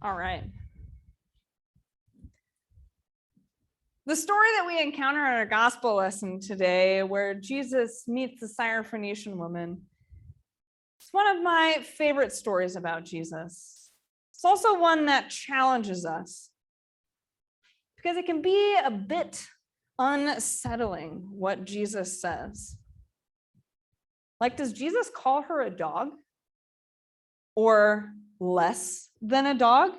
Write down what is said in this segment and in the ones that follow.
All right. The story that we encounter in our gospel lesson today, where Jesus meets the Syrophenecian woman, it's one of my favorite stories about Jesus. It's also one that challenges us because it can be a bit unsettling what Jesus says. Like, does Jesus call her a dog? Or less than a dog?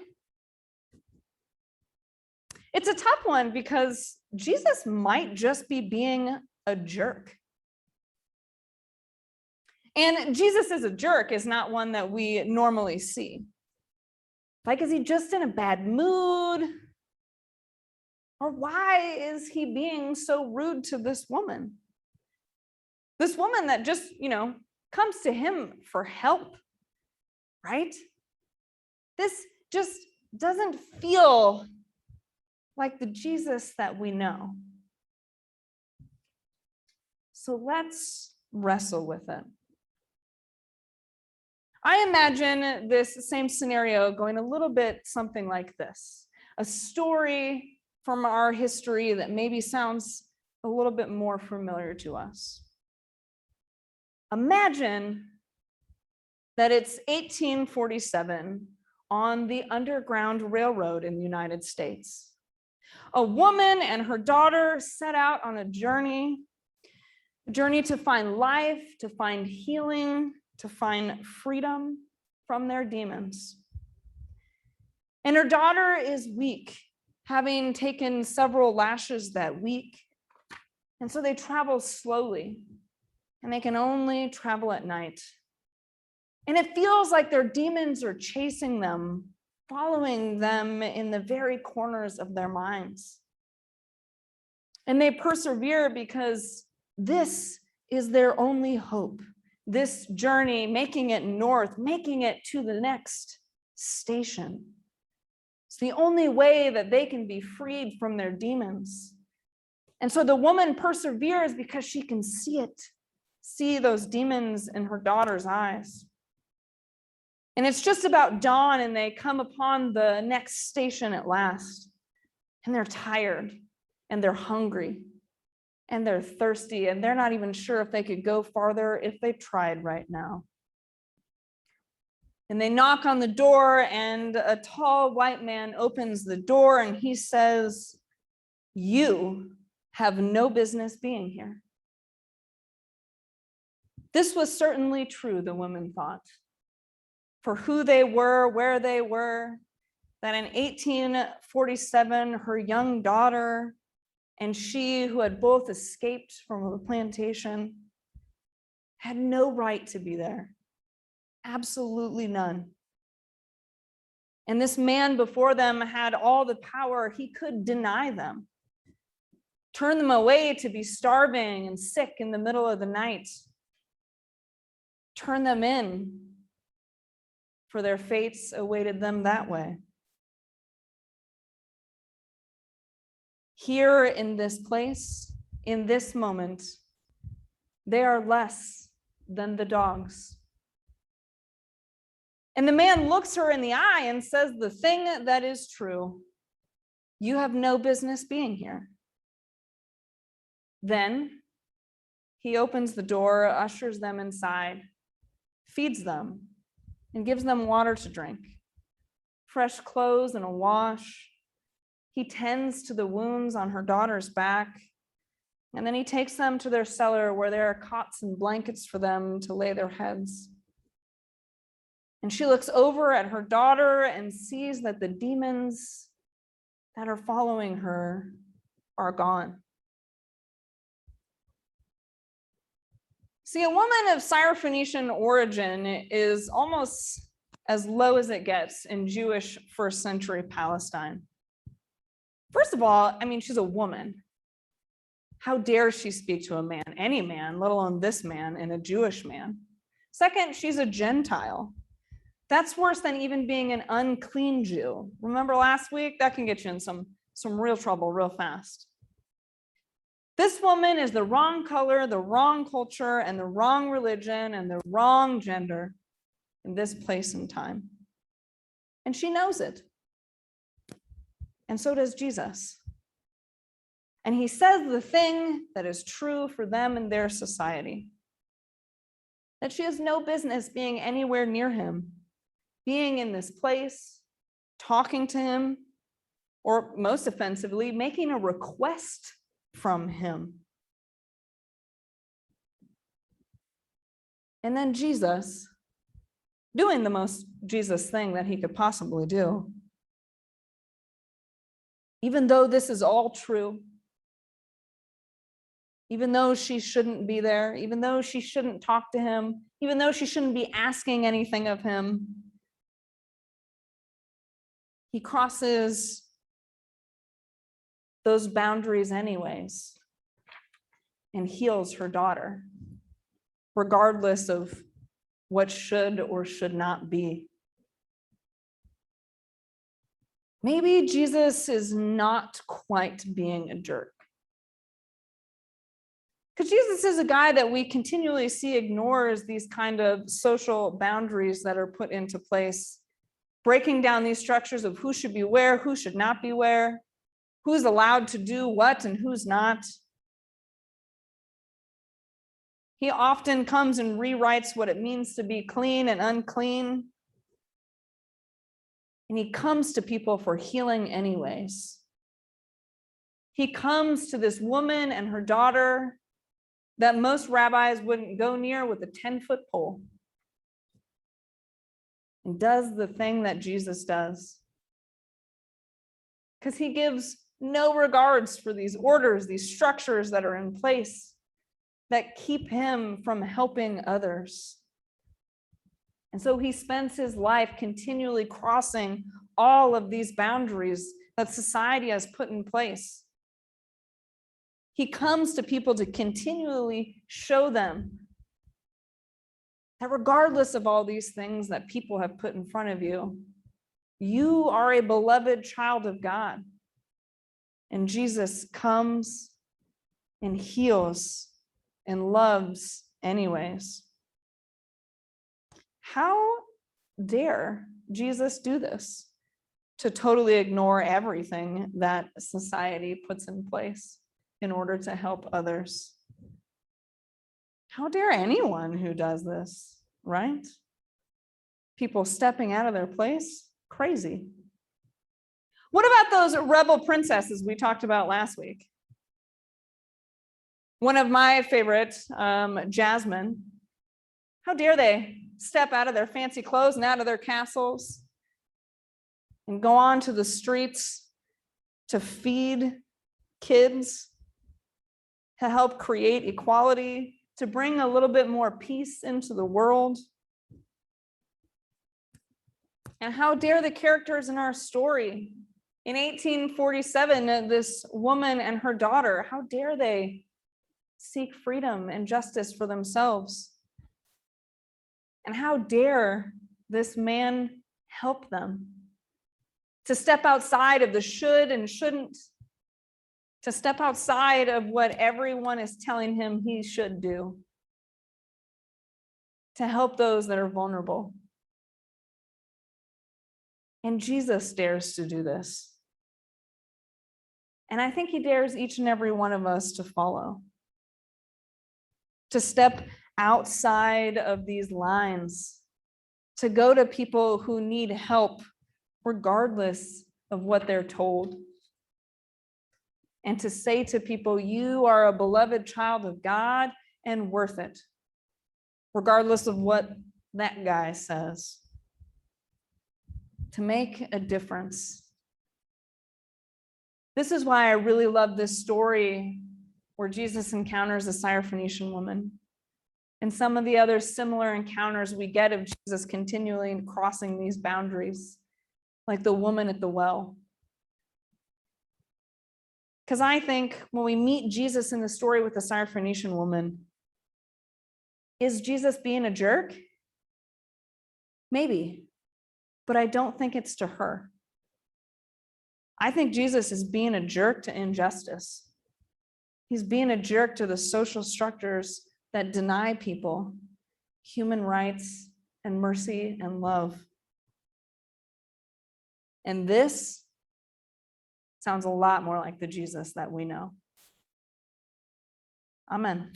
It's a tough one because Jesus might just be being a jerk. And Jesus is a jerk is not one that we normally see. Like, is he just in a bad mood? Or why is he being so rude to this woman? This woman that just, comes to him for help, right? This just doesn't feel like the Jesus that we know. So let's wrestle with it. I imagine this same scenario going a little bit something like this. A story from our history that maybe sounds a little bit more familiar to us. Imagine that it's 1847 on the Underground Railroad in the United States. A woman and her daughter set out on a journey to find life, to find healing, to find freedom from their demons. And her daughter is weak, having taken several lashes that week. And so they travel slowly, and they can only travel at night. And it feels like their demons are chasing them, following them in the very corners of their minds. And they persevere because this is their only hope. This journey, making it north, making it to the next station. It's the only way that they can be freed from their demons. And so the woman perseveres because she can see those demons in her daughter's eyes. And it's just about dawn, and they come upon the next station at last. And they're tired, and they're hungry, and they're thirsty, and they're not even sure if they could go farther if they tried right now. And they knock on the door, and a tall white man opens the door, and he says, "You have no business being here." This was certainly true, the woman thought. For who they were, where they were, that in 1847, her young daughter and she, who had both escaped from a plantation, had no right to be there. Absolutely none. And this man before them had all the power. He could deny them, turn them away to be starving and sick in the middle of the night, turn them in, for their fates awaited them that way. Here in this place, in this moment, they are less than the dogs. And the man looks her in the eye and says the thing that is true: you have no business being here. Then he opens the door, ushers them inside, feeds them, and gives them water to drink, fresh clothes and a wash. He tends to the wounds on her daughter's back, and then he takes them to their cellar where there are cots and blankets for them to lay their heads. And she looks over at her daughter and sees that the demons that are following her are gone. See, a woman of Syrophenecian origin is almost as low as it gets in Jewish first century Palestine. First of all, she's a woman. How dare she speak to a man, any man, let alone this man and a Jewish man? Second, she's a Gentile. That's worse than even being an unclean Jew. Remember last week? That can get you in some real trouble real fast. This woman is the wrong color, the wrong culture, and the wrong religion, and the wrong gender in this place and time. And she knows it. And so does Jesus. And he says the thing that is true for them in their society, that she has no business being anywhere near him, being in this place, talking to him, or most offensively, making a request from him. And then Jesus, doing the most Jesus thing that he could possibly do. Even though this is all true, even though she shouldn't be there, even though she shouldn't talk to him, even though she shouldn't be asking anything of him, he crosses those boundaries anyways and heals her daughter, regardless of what should or should not be. Maybe Jesus is not quite being a jerk. Because Jesus is a guy that we continually see ignores these kind of social boundaries that are put into place, breaking down these structures of who should be where, who should not be where, who's allowed to do what and who's not. He often comes and rewrites what it means to be clean and unclean. And he comes to people for healing anyways. He comes to this woman and her daughter that most rabbis wouldn't go near with a 10-foot pole, and does the thing that Jesus does. Because he gives no regards for these orders, these structures that are in place that keep him from helping others. And so he spends his life continually crossing all of these boundaries that society has put in place. He comes to people to continually show them that regardless of all these things that people have put in front of you, you are a beloved child of God. And Jesus comes and heals and loves anyways. How dare Jesus do this? To totally ignore everything that society puts in place in order to help others. How dare anyone who does this, right? People stepping out of their place, crazy. What about those rebel princesses we talked about last week? One of my favorites, Jasmine. How dare they step out of their fancy clothes and out of their castles and go on to the streets to feed kids, to help create equality, to bring a little bit more peace into the world. And how dare the characters in our story? In 1847, this woman and her daughter, how dare they seek freedom and justice for themselves? And how dare this man help them to step outside of the should and shouldn't, to step outside of what everyone is telling him he should do, to help those that are vulnerable. And Jesus dares to do this. And I think he dares each and every one of us to follow, to step outside of these lines, to go to people who need help, regardless of what they're told. And to say to people, you are a beloved child of God and worth it, regardless of what that guy says. To make a difference. This is why I really love this story where Jesus encounters a Syrophenecian woman, and some of the other similar encounters we get of Jesus continually crossing these boundaries, like the woman at the well. Because I think when we meet Jesus in the story with the Syrophenecian woman, is Jesus being a jerk? Maybe, but I don't think it's to her. I think Jesus is being a jerk to injustice. He's being a jerk to the social structures that deny people human rights and mercy and love. And this Sounds a lot more like the Jesus that we know. Amen.